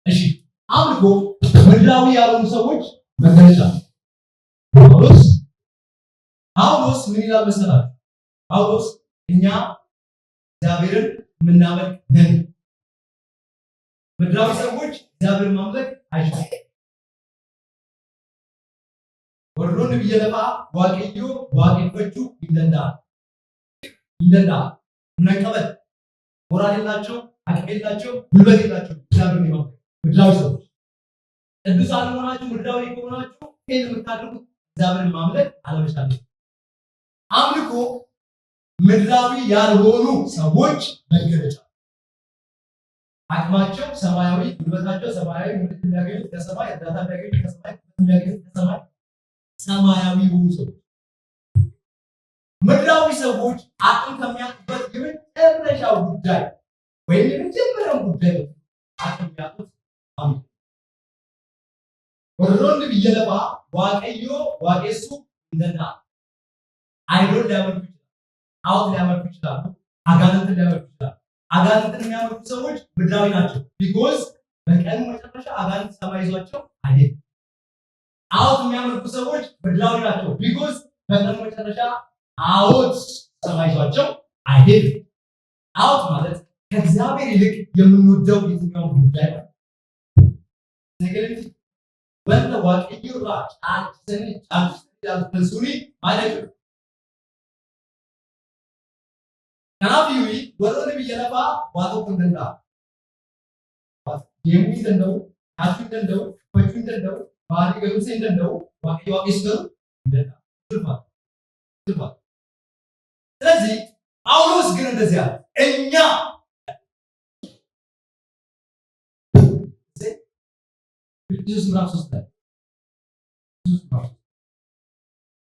እሺ አምልኮ ምድራዊ ያልሆኑ ሰዎች መገለጫ ጳውሎስ ምን ይላል መሰላችሁ? ጳውሎስ እኛ እግዚአብሔርን የምናመልክ ነን። ምድራዊ ሰዎች እግዚአብሔርን ማምለክ አይችሉም። ወሮን ቢየለባ ዋቀዮ ዋቀፈቹ ይለንዳ ምንቀበል ሞራል የላቸው፣ አቅም የላቸው፣ ጉልበት የላቸው እግዚአብሔርን ማምለክ ምድራዊ ሰዎች። ቅዱሳን ሆናችሁ ምድራዊ ከሆናችሁ ይሄን የምታደርጉት እግዚአብሔርን ማምለክ አለመቻል። አምልኮ ምድራዊ ያልሆኑ ሰዎች መገለጫ። አቅማቸው ሰማያዊ፣ ጉልበታቸው ሰማያዊ፣ ምልክት የሚያገኙት ከሰማይ፣ እርዳታ የሚያገኙት ከሰማይ፣ የሚያገኙት ከሰማይ፣ ሰማያዊ የሆኑ ሰዎች። ምድራዊ ሰዎች አቅም ከሚያጡበት የመጨረሻው ጉዳይ ወይም የመጀመሪያው ጉዳይ አቅም ያጡት አምልኮ ወሮን ቢየለባ ዋቀዮ ዋቄሱ እንደና አይዶል ሊያመልኩ ይችላሉ። ጣዖት ሊያመልኩ ይችላሉ። አጋንንትን ሊያመልኩ ይችላሉ። አጋንንትን የሚያመልኩ ሰዎች ምድራዊ ናቸው። ቢኮዝ በቀኑ መጨረሻ አጋንንት ሰማይ ይዟቸው አይደለም። ጣዖት የሚያመልኩ ሰዎች ምድራዊ ናቸው። ቢኮዝ በቀኑ መጨረሻ ጣዖት ሰማይ ይዟቸው አይደለም። ጣዖት ማለት ከእግዚአብሔር ይልቅ የምንወደው የትኛው ጉዳይ ነው? ነገርት ወንተ ዋቀዮ ጫጭሰኒ ያልፈሱኒ ማለት ነው። ከናፊዊ ወሮን ቢየለባ ዋቶ እንደንዳ የሚደንደው አፍንደንደው ፈጭንደንደው ባዲ ገሩሴ እንደንደው ዋቀዮ ዋቄስገሩ እንደንዳ ትርፋ። ስለዚህ ጳውሎስ ግን እንደዚህ አለ፣ እኛ ኢየሱስ ምዕራፍ 3 ላይ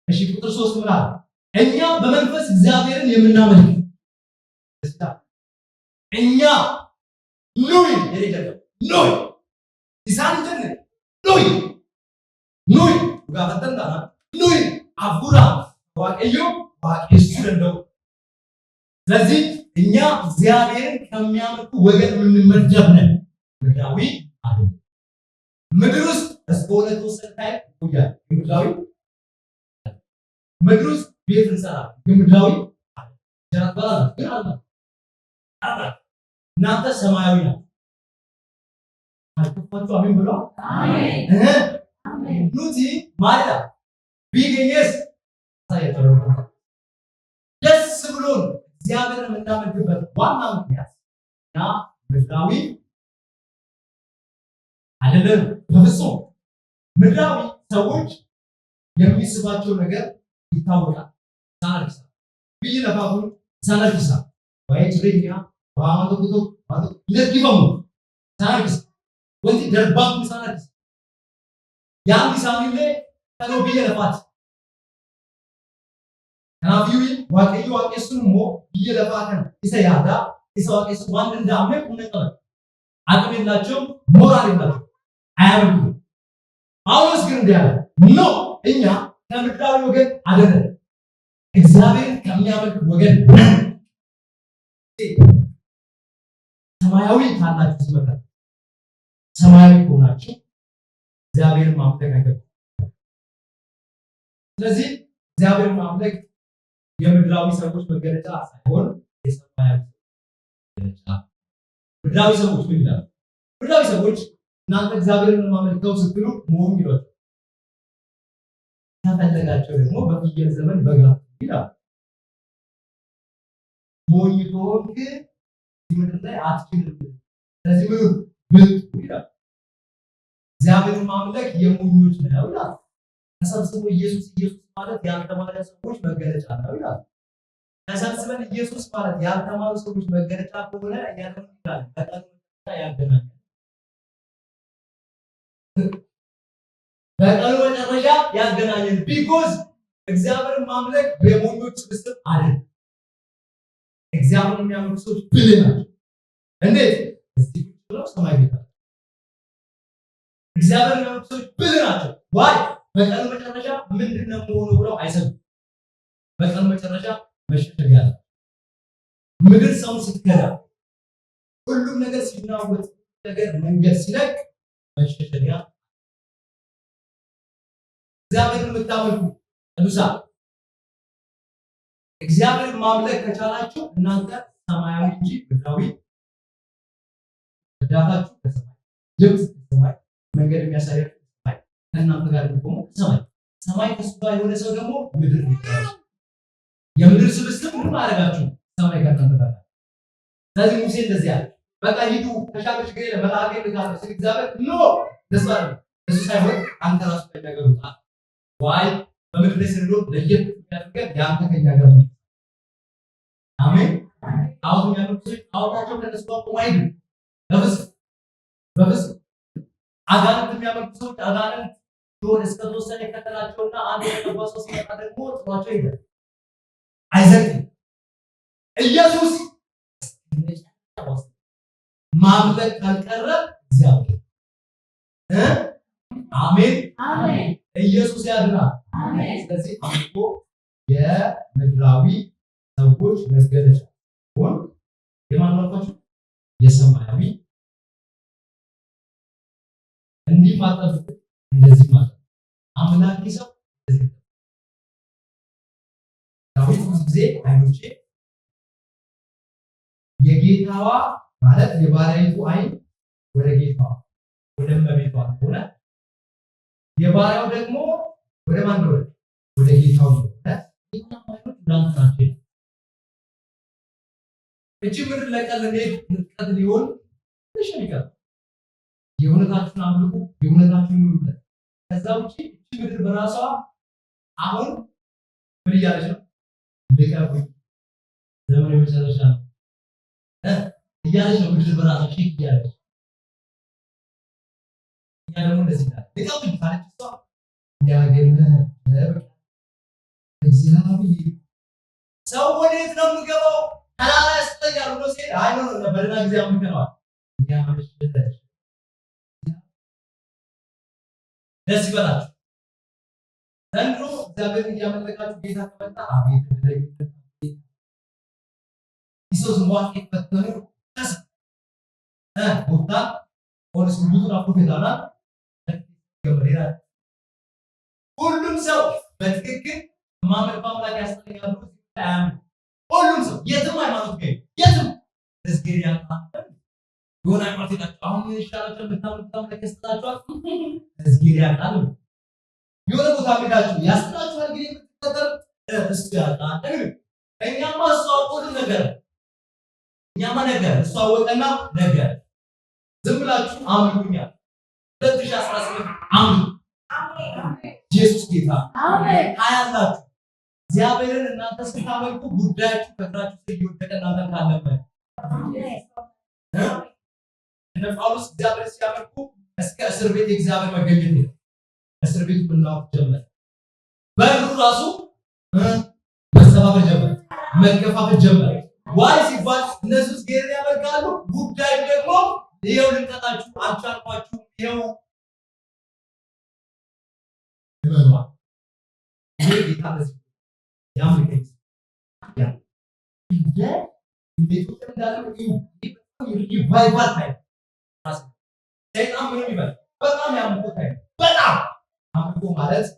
እሺ ቁጥር 3 ምን አለ? እኛ በመንፈስ እግዚአብሔርን የምናመልክ እኛ ኑይ የሌለው ኑይ ኢሳንተን ኑይ ጋፈተንዳ ኑይ አቡራ ዋቀዮ ዋቄሱ እንደው። ስለዚህ እኛ እግዚአብሔርን ከሚያመልኩ ወገን የምንመደብ ነን። ምድራዊ አይደለም። ምድር ውስጥ እስከሆነ ተወሰነ ታይም ይቆያል። ምድራዊ ምድር ውስጥ ቤት እንሰራ ምድራዊ ጀራባላ ግን አለ እናንተ ሰማያዊ ናችሁ። አልተፈቱ አሜን ብሎ አሜን ኑቲ ማዳ ቢገኘስ ሳይተሩ ደስ ብሎን እግዚአብሔርን የምናመልክበት ዋና ምክንያት ያ ምድራዊ አይደለም። በፍጹም ምድራዊ ሰዎች የሚስባቸው ነገር ይታወቃል። ሳናርክሳ ቢለፋፉ ሳናርክሳ ወይ ትሬኛ ባማቶ ቁቶ ባቶ ለዲፈሙ ሳናርክሳ ወንዲ ደርባቱ ሳናርክሳ ያን ዲሳሚለ ተኖ ቢለፋት ናቢዊ ዋቀዩ ዋቄሱን ሞ ቢለፋተን ኢሰያዳ ኢሰዋቄሱ ዋንድ እንዳመ ቁነቀለ አቅም የላቸውም፣ ሞራል የላቸውም፣ አያመልኩ። ጳውሎስ ግን እንዲህ አለ፣ ኖ እኛ ከምድራዊ ወገን አይደለም፣ እግዚአብሔርን ከሚያመልክ ወገን ነን። ሰማያዊ ካላችሁ ሲመጣ ሰማያዊ ከሆናችሁ እግዚአብሔርን ማምለክ አይገባም። ስለዚህ እግዚአብሔርን ማምለክ የምድራዊ ሰዎች መገለጫ ሳይሆን የሰማያዊ መገለጫ። ምድራዊ ሰዎች ምን ይላሉ? ምድራዊ ሰዎች እናንተ እግዚአብሔርን ማመልከው ስትሉ ሞኝ ይሏል። ተፈለጋቸው ደግሞ በፍየል ዘመን በጋ ይላል። ሞኝ ከሆንክ ምድር ላይ አትችልም። ስለዚህ ምን ብልጥ ይላል። እግዚአብሔርን ማምለክ የሞኞች ነው ይላል። ተሰብስቦ ኢየሱስ ማለት ያልተማረ ሰዎች መገለጫ ነው ይላል። ተሰብስበን ኢየሱስ ማለት ያልተማሩ ሰዎች መገለጫ ከሆነ ያለው ይላል በቀኑ ያገናኛል። በቀኑ መጨረሻ ያገናኛል። ቢኮዝ እግዚአብሔርን ማምለክ የሞኞች ስብስብ አይደለም። እግዚአብሔርን የሚያመልኩ ሰዎች ብልህ ናቸው። እንዴት? እዚህ ብለው ሰማይ ቤት እግዚአብሔርን የሚያመልኩ ሰዎች ብልህ ናቸው። ዋይ በቀኑ መጨረሻ ምንድነው ሆኖ ብለው አይሰብም። በቀኑ መጨረሻ መሸሸግ ያለ ምድር ሰውን ስትከዳ ሁሉም ነገር ሲናወጥ ነገር መንገድ ሲለቅ መሸሸጊያ እግዚአብሔርን የምታመልኩ ቅዱሳን እግዚአብሔር ማምለክ ከቻላችሁ እናንተ ሰማያዊ እንጂ ምድራዊ እርዳታችሁ ከሰማይ ድምፅ ከሰማይ መንገድ የሚያሳያችሁ ከሰማይ ከእናንተ ጋር የሚቆሙ ከሰማይ ሰማይ ከሱ ጋር የሆነ ሰው ደግሞ ምድር ይባላል። የምድር ስብስብ ምን ማድረጋችሁ ሰማይ ጋር ተንተባለ። ስለዚህ ሙሴ እንደዚህ አለ፣ በቃ ሂዱ ተሻገር ገለ መላእክት ልካለ ስለ እግዚአብሔር ኖ ደስባል እሱ ሳይሆን አንተ ራሱ ከነገሩታ ዋይ በምድር ላይ ስንዶ ለየት ያደርገን ያንተ ከኛ ጋር ነው። አሜን። አሁን ያሉት አውጣቸው ከነሱ ጋር ቆማይዱ በፍስ አጋንንት የሚያመልኩ ሰዎች አጋንንት ዶር እስከ ተወሰነ ከተላቸውና አንድ የተባሰ ሲመጣ ደግሞ ጥሏቸው ይሄዳል። አይዘግም። ኢየሱስ ማምለክ ካልቀረ እግዚአብሔር አሜን አሜን። ኢየሱስ ያድናል። አሜን። ስለዚህ አምልኮ የምድራዊ ሰዎች መገለጫ ሆን የማንነታቸው የሰማያዊ እንዲህ ማጠፍ እንደዚህ ማለት አምላክ ሰው እንደዚህ ዳዊት ብዙ ጊዜ አይኖቼ የጌታዋ ማለት የባሪያይቱ አይን ወደ ጌታዋ ወደ እመቤቷ ሆነ የባሪያው ደግሞ ወደ ማን ነው? ወደ ጌታው ነው። እቺ ምድር ለቀል ንጥቀት ሊሆን ተሸሪካል። የእውነታችሁን አምልኩ፣ የእውነታችሁን ኑሩ። ከዛ ውጪ እቺ ምድር በራሷ አሁን ምን እያለች ነው? ልቀቁኝ፣ ዘመኑ መጨረሻ ነው እያለች ነው። ምድር በራሷ ሺክ እያለች እኛ ደግሞ እንደዚህ ይላል ልቀቁኝ ካለች እሷ ያገኘ እግዚአብሔር ሰው ወዴት ነው የምገባው? ተራራ ያስጠጋል ብሎ ሲል አይ ነው በደህና ጊዜ አምልከነዋል። ደስ ይበላችሁ። ዘንድሮ እግዚአብሔር እያመለካችሁ ጌታ ከመጣ አቤት ኢየሱስ ሟት ይፈተኑ ተስ ቦታ ኦርስ ብዙና ፕሮፌታና ገበሬራ ሁሉም ሰው በትክክል ማመልክ አምላክ ያስፈልጋል። ሁሉም ሰው የትም ሃይማኖት ነው የትም እስኪ ያጣ የሆነ ሃይማኖት ይላችሁ አሁን ይሻላችሁ በታምልክ አምላክ ያስፈልጋችኋል። እስኪ ያጣ የሆነ ቦታ ሄዳችሁ ያስፈልጋችኋል። ግን የምትከተል እስኪ ያጣ እኛማ እሱ አውቆት ነገር እኛማ ነገር እሱ አወቀና ነገር ዝም ብላችሁ አምልኩኛል 2018 አምልኩ ኢየሱስ ጌታ አሜን። አያላችሁ እግዚአብሔርን እናንተ ስታመልኩ ጉዳያችሁ ከእግራችሁ ስር እየወደቀ እናንተ ካለበት አሜን። እነ ጳውሎስ እግዚአብሔር ሲያመልኩ እስከ እስር ቤት የእግዚአብሔር መገኘት ነው። እስር ቤቱ ብናውቅ ጀመረ። በሩ ራሱ መሰባበር ጀመረ፣ መገፋፈት ጀመረ። ዋይ ሲባል እነሱ ጌርን ያመልካሉ። ጉዳዩ ደግሞ ይሄው ልንቀጣችሁ አልቻልኳችሁ ይሄው ይበሏ ይሄ ጌታ ለዚህ ያምልከኝ ያ እንደ ቤቱ እንዳለው ይባይባል ታይ ሰይጣን ምን ይባል በጣም ያምልኮ ታይ በጣም አምልኮ ማለት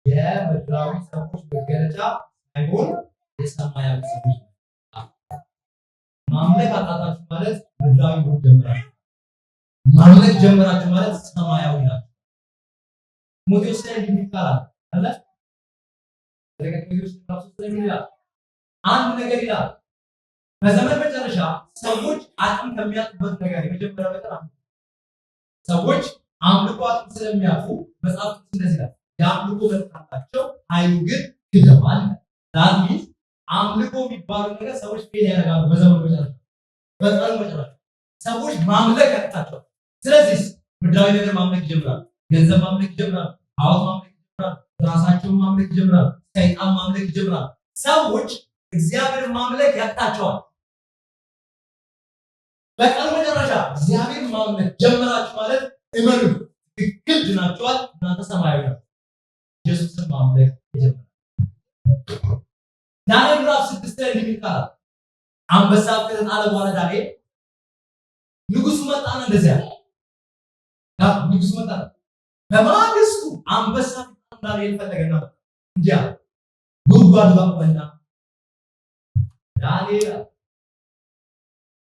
የምድራዊ ሰዎች መገለጫ ሳይሆን የሰማያዊ ሰዎች ማምለክ አጣጣችሁ ማለት ምድራዊ ነው ጀምራችሁ ማምለክ ጀምራችሁ ማለት ሰማያዊ ናችሁ። ሞቴዎስ ላይ ይባላል አለ ለከተማው ተራሱ ስለሚላ አንድ ነገር ይላል በዘመን መጨረሻ ሰዎች አቅም ከሚያጡበት ነገር የመጀመሪያው ነገር ሰዎች አምልኮ አቅም ስለሚያጡ መጽሐፍ እንደዚህ ይላል የአምልኮ መጣጣቸው ኃይሉ ግን ክደዋል። ዛሬ አምልኮ የሚባለው ነገር ሰዎች ፌል ያደርጋሉ። በዘመኑ መጨረሻ በቀኑ መጨረሻ ሰዎች ማምለክ ያጣቸው። ስለዚህ ምድራዊ ነገር ማምለክ ይጀምራሉ። ገንዘብ ማምለክ ይጀምራሉ። ሀብት ማምለክ ይጀምራሉ። ራሳቸውን ማምለክ ይጀምራሉ። ሰይጣን ማምለክ ይጀምራሉ። ሰዎች እግዚአብሔር ማምለክ ያጣቸዋል። በቀኑ መጨረሻ እግዚአብሔር ማምለክ ጀመራችሁ ማለት እመኑ ትክክል ድናችኋል። እናንተ ሰማያዊ ናችሁ። ኢየሱስን ማምለክ ይጀምራል። ዳንኤል ምዕራፍ 6 ላይ ይልካል አንበሳ ከተጣለ በኋላ ዳንኤል መጣና እንደዚያ ንጉሱ መጣ። በማግስቱ አንበሳ ዳንኤል ፈለገና እንዲያ ጉድጓድ ባቆመና ዳንኤል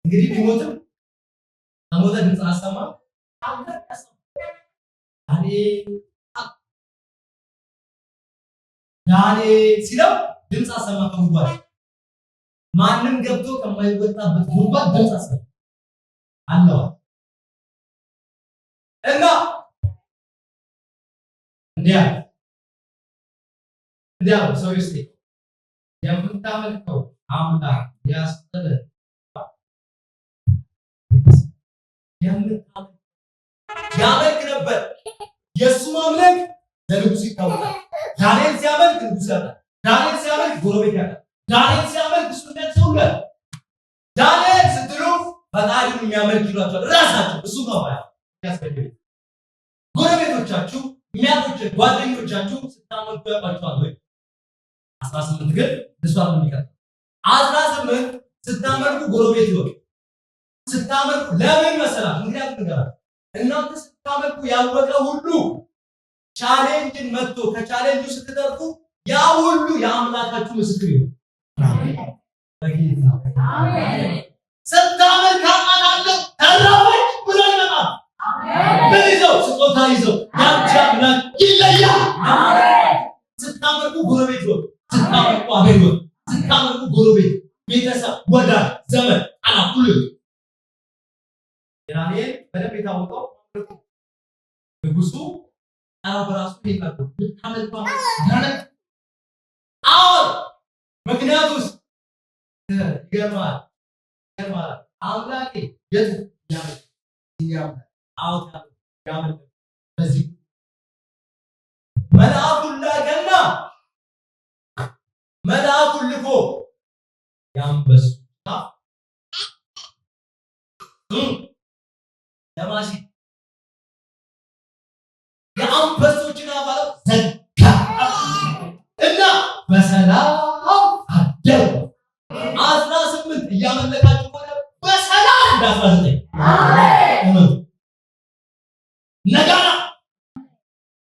እንግዲህ ቢሞትም ከሞተ ድምፅ አሰማ ዳንኤል ሲለው ድምፅ አሰማ ከጉድጓድ ማንም ገብቶ ከማይወጣበት ጉድጓድ ድምፅ አሰማ አለው እና እንዲያ ሰው ይስቲ የምታመልከው አምላክ ያስጠለ ያመልክ ነበር። የእሱ ማምለክ ለንጉሥ ይታወቃል። ዳንኤል ሲያመልክ ንጉሥ ያውቃል። ዳንኤል ሲያመልክ ጎረቤት ያውቃል። ዳንኤል ሲያመልክ እሱ እንደተውለ ዳንኤል ስትሉ ፈጣሪውን የሚያመልክ ይሏቸዋል ራሳቸው እሱ ባባያ ያስፈልግ ጎረቤቶቻችሁ የሚያውቁት ጓደኞቻችሁ ስታመልኩ ያውቃቸዋል ወይ? 18 ግን እሷ ነው የሚቀር 18 ስታመልኩ ጎረቤት ይወቅ ስታመልኩ ለምን መሰላችሁ? ምክንያቱም ነገር እናንተ ስታመልኩ ያወቀ ሁሉ ቻሌንጅን መጥቶ ከቻሌንጁ ስትተርፉ ያ ሁሉ የአምላካችሁ ምስክር ይሁን። አሜን። ስታመልክ አቃታለሁ ተራፈች ብሎ ይመጣል። ምን ይዘው? ስጦታ ይዘው ያንቺ አምላክ ይለያል። ስታመልኩ ጎረቤት ይወቅ፣ ስታመልኩ አገር ይወቅ፣ ስታመልኩ ጎረቤት፣ ቤተሰብ፣ ወዳጅ፣ ዘመድ አላኩሉ ዳንኤል በደንብ የታወቀው ንጉሱ በራሱ ይቀርቡ ልታመልኩ ማለት አሁን ምክንያቱስ ይገርማል አምላኬ የት ያመልክ በዚህ መልአኩን ላከና መልአኩን ልኮ ያንበሱና ለማሲ የአንበሶችን አባላት ዘጋ እና በሰላም አደሩ። 18 እያመለካችሁ ሆነ በሰላም እንዳትባዘኝ አሜን። ነጋና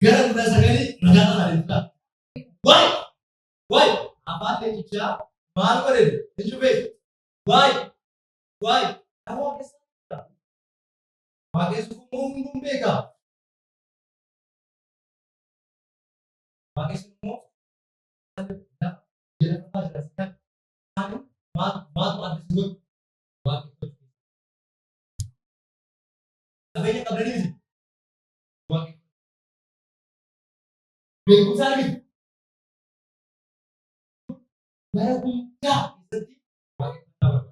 ገረድ በዘገኒ ነጋና አይደለም ወይ አባቴ ብቻ ማርወሬ እንጂ ወይ Waaqayyo kuumuun beeka. Waaqayyo immoo jedhama jiraatan kan maal addisiisu waaqayyo. Qabeenya qabdanii waaqayyo. Beekumsa arginu. Bara hundaa keessatti waaqayyo taphata.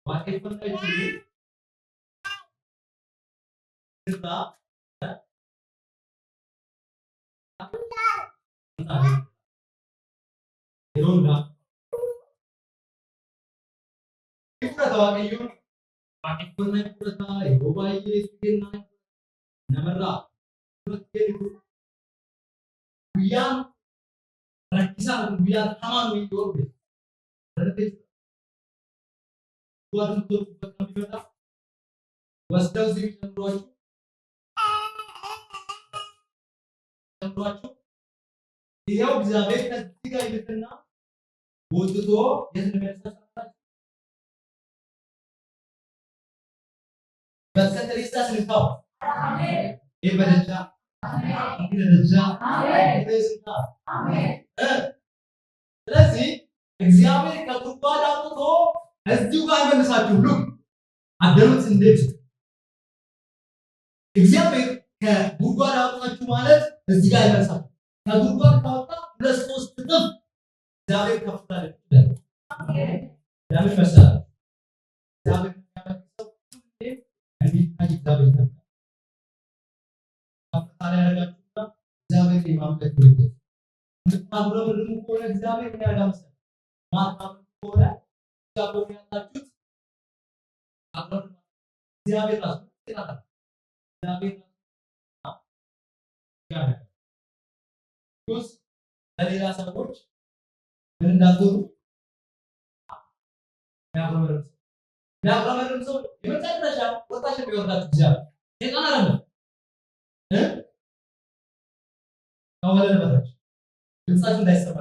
Pakai pakai ini kita Ironda kita tahu kayu pakai pakai kita itu bayi skin namanya terus itu biar rakisa biar taman itu berarti buat untuk kita wasdal sih ጨምሯችሁ ይሄው እግዚአብሔር ከዚህ ጋር ይልና ወጥቶ የትንበረሰታችሁ በከተሪስታ ስልታው አሜን ይበለቻ አሜን ይበለቻ አሜን ይበለቻ አሜን ስለዚህ እግዚአብሔር ከጉድጓድ አውጥቶ እዚሁ ጋር መልሳችሁ ሁሉ አደሩት እንዴት እግዚአብሔር ከጉድጓድ አውጣችሁ ማለት እዚህ ጋር ይመልሳል። ከጉድጓድ ካወጣ 2-3 እጥፍ እግዚአብሔር ከፍታል ይችላል። አሜን። ለምን መሰለህ? እግዚአብሔር ያመጣው እንዲታይ እግዚአብሔር ነው። ከፍታል ያደርጋችሁና እግዚአብሔር የማምለክ ነው። ምታምረው ከሆነ እግዚአብሔር ምን ያደርጋል? ማታምሩ ከሆነ እግዚአብሔር ያላችሁት አብረን እግዚአብሔር ራሱ ይላል እግዚአብሔር ክርስቶስ ለሌላ ሰዎች ምን እንዳትሆኑ ያብራራም ሰው የመጨረሻ ወጣሽ ቢወርዳችሁ እግዚአብሔር ሴጣን አይደለም ከወለደ በታች ድምጻችሁ እንዳይሰማ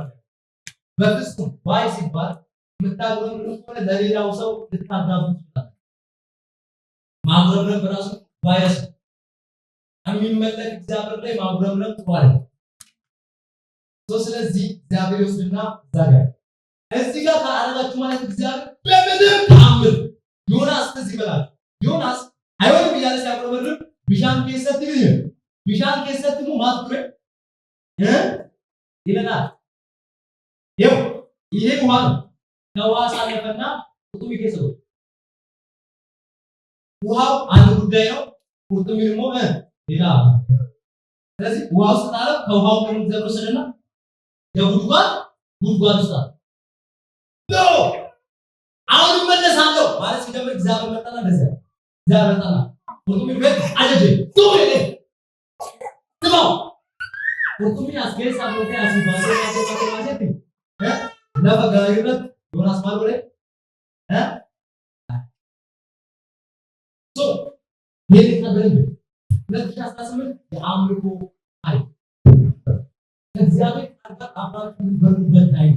በፍጹም ዋይ ሲባል የምታጎረምሩ ከሆነ ለሌላው ሰው ልታጋቡ ይችላል። ማጉረምረም በራሱ ቫይረስ የሚመለክ እግዚአብሔር ላይ ማጉረምረም ተዋለ። ስለዚህ እግዚአብሔር ይወስድና ዛሬ እዚህ ጋር ካላረጋችሁ ማለት እግዚአብሔር በምንም ተአምር ዮናስ እዚህ ይበላል። ዮናስ አይወድም እያለ ሲያጉረመርም ቢሻን ከሰት ይል ቢሻን ከሰት ነው ማጥረ ይለናል። ይሄ ውሃ ከውሃ ሳለፈና ቁጥሚ ከሰው ውሃው አንድ ጉዳይ ነው። ቁጥሚ ደግሞ ሌላ። ስለዚህ ውሃው ስታለ ከውሃው ከመዘበሰልና የጉድጓድ ውስጥ ነው። አሁን መለሳለሁ ማለት ሲጀምር እግዚአብሔር መጣና እንደዚህ እግዚአብሔር መጣና ቁጥሚ ቤት አጀጀ ቶይሌ ትባው ቁጥሚ አስገሳ ሞተ አሲባሴ ማሰተ ለበጋሪነት ዮናስ ማለት ይሄ ነገር ለተሻሳስምን የአምልኮ አይ እግዚአብሔር ታዲያ አባቱ በሩበት ላይ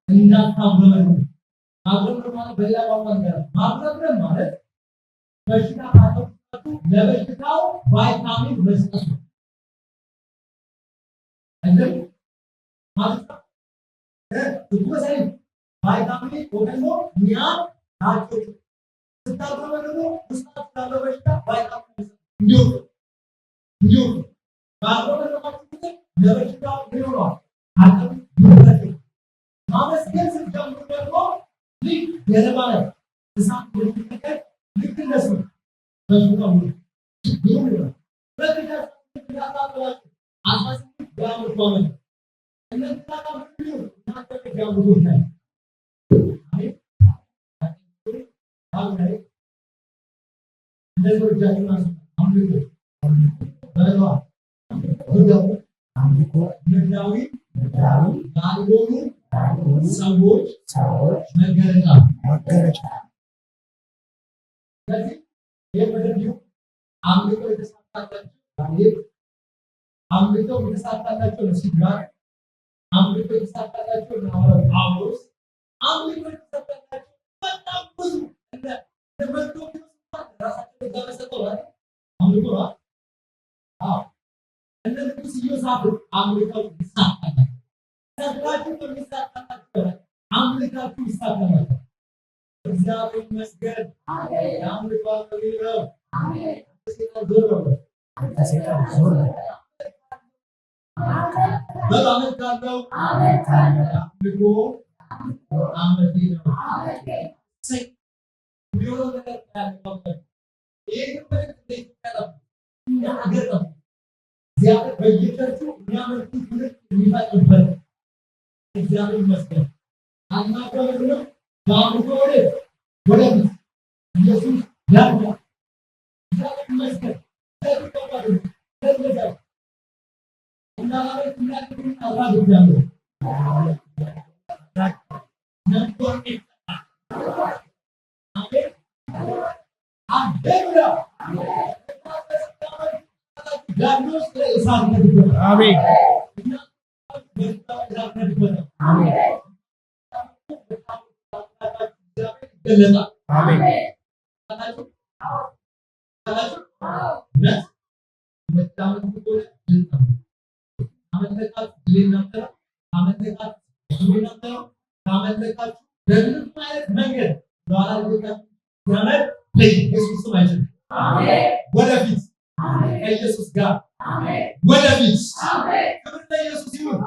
እንዳታምረው ማጉረምረም ማለት በሌላ ቋንቋ ነገር ማጉረምረም ማለት በሽታ ካለበት ለበሽታው ቫይታሚን መስጠት ነው። እንደም ማለት ነው ቫይታሚን ወደሞ ኒያ ታቸው ስታጉረምረሙ ውስጣችሁ ያለው በሽታ ቫይታሚን እንዲሁ ማጉረምረም ለበሽታው ይኖራል አጥም ይወጣል። ማመስገን ስትጀምሩ ደግሞ ልክ የረባለ እሳት ወጥተከ ልክ እንደሱ በሽታው ይኖራል። በተቻለ ያጣጣላችሁ አሳስ ያምሩ ቆመን እነዚህ ታቃምሩ እናንተ ያምሩ ነው። አይ አይ እንደዚህ ወጃችሁና አምልኮ በለዋ ወጃው አምልኮ ምድራዊ ያልሆኑ ሰዎች መገለጫ ስለዚህ የምድር አምልኮ የተሳካላቸው ሲባል አምልኮ የተሳካላቸው ነው ጳውሎስ አምልኮ የተሳካላቸው በጣም ብዙ ለበቶ ራሳቸው ተጋበሰው አምልኮ እነዚህ ሲዮሳፍ አምልኮ ይሳካላቸው ሰጣችሁ በሚሳካላችሁ አምልካችሁ ይሳካላችሁ። እግዚአብሔር ይመስገን። አሜን። አምልኮ ነው። አሜን። ሰይጣን ዞር ነው። ሰይጣን ዞር ነው። በጣም ካለው አሜን ካለው አምልኮ አምልኮ ነው። አሜን። ቢሆን ነገር ያለው ይሄ በእግዚአብሔር ተቀበሉ ያገር ነው። እግዚአብሔር በየቸርቹ የሚያመልኩት ትምህርት የሚፈጥርበት እግዚአብሔር ይመስገን። አናገርም ባምቆ ወደ ኢየሱስ ያርጋ እግዚአብሔር ይመስገን። ተቀበሉ ተቀበሉ እና ማለት እናንተን አባብያለሁ ነጥቶኝ አሜን አሜን ዳንስ ለኢሳን ተደረገ አሜን አሜን ገለጣ አሜን ወደፊት ከኢየሱስ ጋር ወደፊት ክብር ለኢየሱስ ይሁን።